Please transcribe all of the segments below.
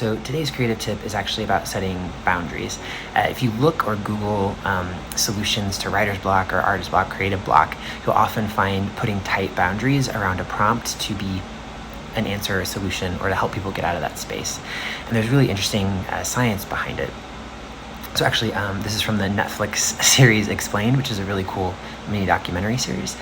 So today's creative tip is actually about setting boundaries. If you look or Google solutions to writer's block or artist block, creative block, you'll often find putting tight boundaries around a prompt to be an answer or a solution or to help people get out of that space. And there's really interesting science behind it. So actually, this is from the Netflix series Explained, which is a really cool mini documentary series.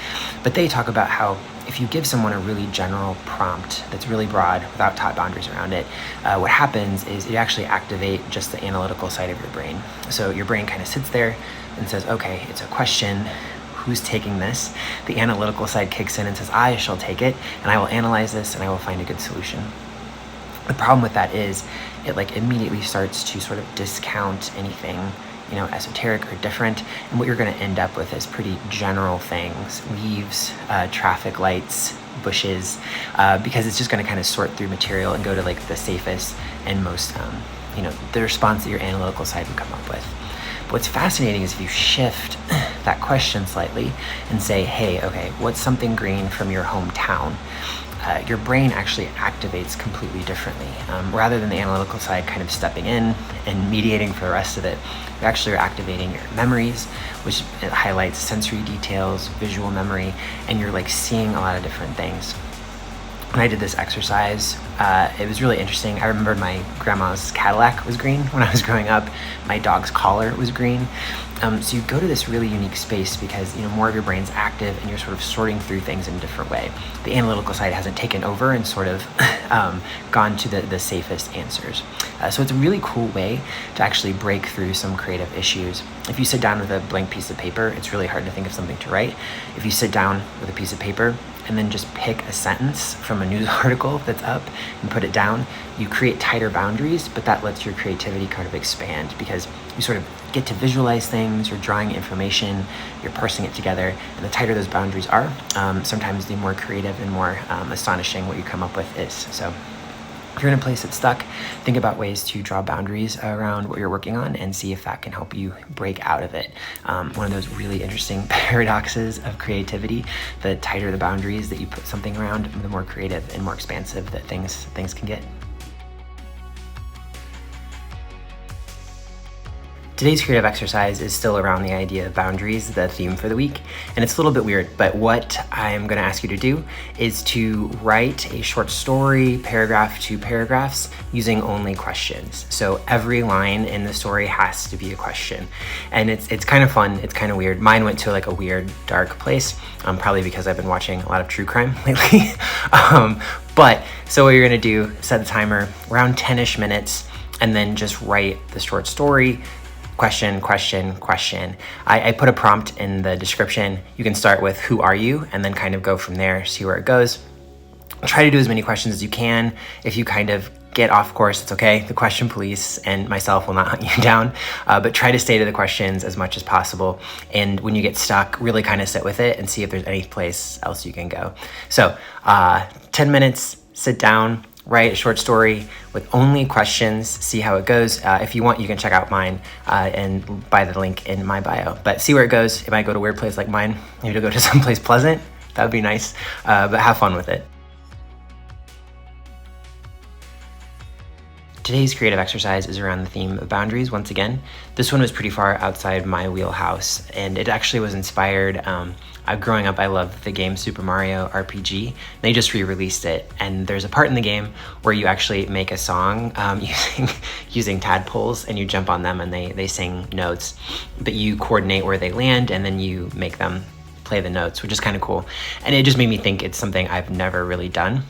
But they talk about how if you give someone a really general prompt that's really broad without tight boundaries around it, what happens is you actually activate just the analytical side of your brain. So your brain kind of sits there and says, okay, it's a question. Who's taking this? The analytical side kicks in and says, I shall take it, and I will analyze this, and I will find a good solution. The problem with that is it immediately starts to sort of discount anything, esoteric or different. And what you're going to end up with is pretty general things, leaves, traffic lights, bushes, because it's just going to kind of sort through material and go to the safest and most, the response that your analytical side would come up with. But what's fascinating is if you shift that question slightly and say, hey, okay, what's something green from your hometown? Your brain actually activates completely differently. Rather than the analytical side kind of stepping in and mediating for the rest of it, you actually are activating your memories, which it highlights sensory details, visual memory, and you're seeing a lot of different things. When I did this exercise, it was really interesting. I remembered my grandma's Cadillac was green when I was growing up. My dog's collar was green. So you go to this really unique space because more of your brain's active and you're sort of sorting through things in a different way. The analytical side hasn't taken over and sort of gone to the safest answers. So it's a really cool way to actually break through some creative issues. If you sit down with a blank piece of paper, it's really hard to think of something to write. If you sit down with a piece of paper and then just pick a sentence from a news article that's up and put it down, you create tighter boundaries, but that lets your creativity kind of expand because you sort of get to visualize things, you're drawing information, you're parsing it together, and the tighter those boundaries are, sometimes the more creative and more astonishing what you come up with is. So if you're in a place that's stuck, think about ways to draw boundaries around what you're working on and see if that can help you break out of it. One of those really interesting paradoxes of creativity, the tighter the boundaries that you put something around, the more creative and more expansive that things can get. Today's creative exercise is still around the idea of boundaries, the theme for the week, and it's a little bit weird, but what I'm going to ask you to do is to write a short story, paragraph to paragraphs, using only questions. So every line in the story has to be a question, and it's kind of fun, it's kind of weird. Mine went to a weird, dark place, probably because I've been watching a lot of true crime lately. So what you're going to do, set the timer around 10-ish minutes, and then just write the short story. Question. I put a prompt in the description. You can start with who are you and then kind of go from there, see where it goes. Try to do as many questions as you can. If you kind of get off course, it's okay. The question police and myself will not hunt you down, but try to stay to the questions as much as possible. And when you get stuck, really kind of sit with it and see if there's any place else you can go. So 10 minutes, sit down, write a short story with only questions, see how it goes. If you want, you can check out mine and buy the link in my bio. But see where it goes. It might go to a weird place like mine. Maybe to go to someplace pleasant. That would be nice, but have fun with it. Today's creative exercise is around the theme of boundaries once again. This one was pretty far outside my wheelhouse, and it actually was inspired. Growing up, I loved the game Super Mario RPG. They just re-released it, and there's a part in the game where you actually make a song using tadpoles, and you jump on them and they sing notes, but you coordinate where they land and then you make them play the notes, which is kind of cool. And it just made me think it's something I've never really done,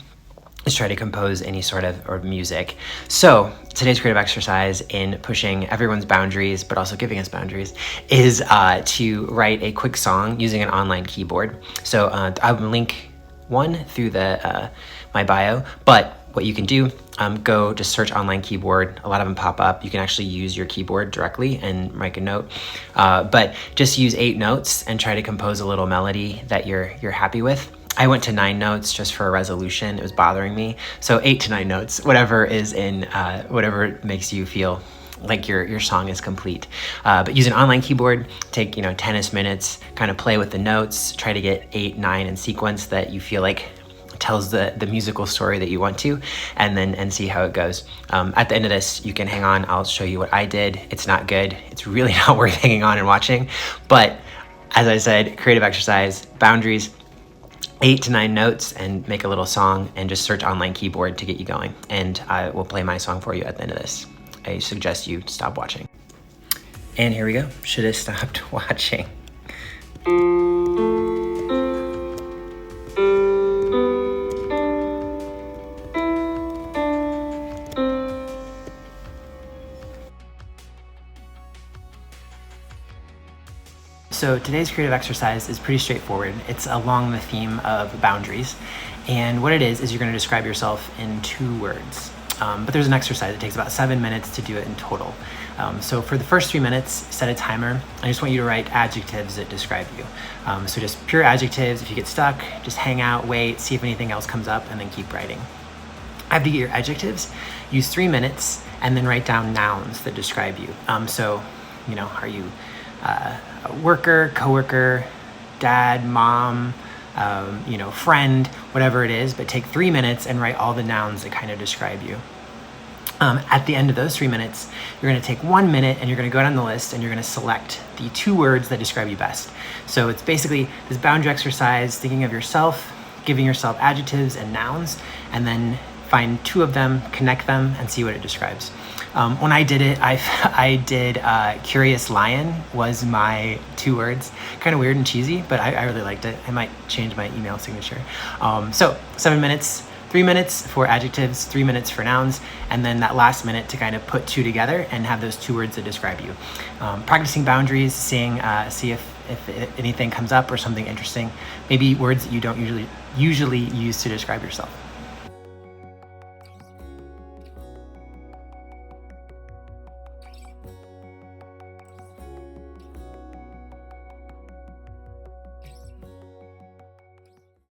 is try to compose any sort of music. So today's creative exercise in pushing everyone's boundaries, but also giving us boundaries, is to write a quick song using an online keyboard. So I will link one through my bio, but what you can do, go just search online keyboard. A lot of them pop up. You can actually use your keyboard directly and make a note, but just use 8 notes and try to compose a little melody that you're happy with. I went to 9 notes just for a resolution. It was bothering me. So 8 to 9 notes, whatever is in, whatever makes you feel like your song is complete. But use an online keyboard, take 10-ish minutes, kind of play with the notes, try to get 8, 9 in sequence that you feel like tells the musical story that you want to, and see how it goes. At the end of this, you can hang on. I'll show you what I did. It's not good. It's really not worth hanging on and watching. But as I said, creative exercise, boundaries, 8 to 9 notes, and make a little song, and just search online keyboard to get you going. And I will play my song for you at the end of this. I suggest you stop watching. And here we go. Should have stopped watching. So today's creative exercise is pretty straightforward. It's along the theme of boundaries. And what it is you're going to describe yourself in 2 words. But there's an exercise that takes about 7 minutes to do it in total. So for the first 3 minutes, set a timer. I just want you to write adjectives that describe you. So just pure adjectives. If you get stuck, just hang out, wait, see if anything else comes up, and then keep writing. After you get your adjectives, use 3 minutes and then write down nouns that describe you. So, are you a worker, coworker, dad, mom, friend, whatever it is, but take 3 minutes and write all the nouns that kind of describe you. At the end of those 3 minutes, you're going to take 1 minute and you're going to go down the list and you're going to select the 2 words that describe you best. So it's basically this boundary exercise, thinking of yourself, giving yourself adjectives and nouns, and then find 2 of them, connect them, and see what it describes. When I did it, I did curious lion was my 2 words. Kind of weird and cheesy, but I really liked it. I might change my email signature. So 7 minutes, 3 minutes for adjectives, 3 minutes for nouns, and then that last minute to kind of put 2 together and have those 2 words that describe you. Practicing boundaries, see if anything comes up or something interesting, maybe words that you don't usually use to describe yourself.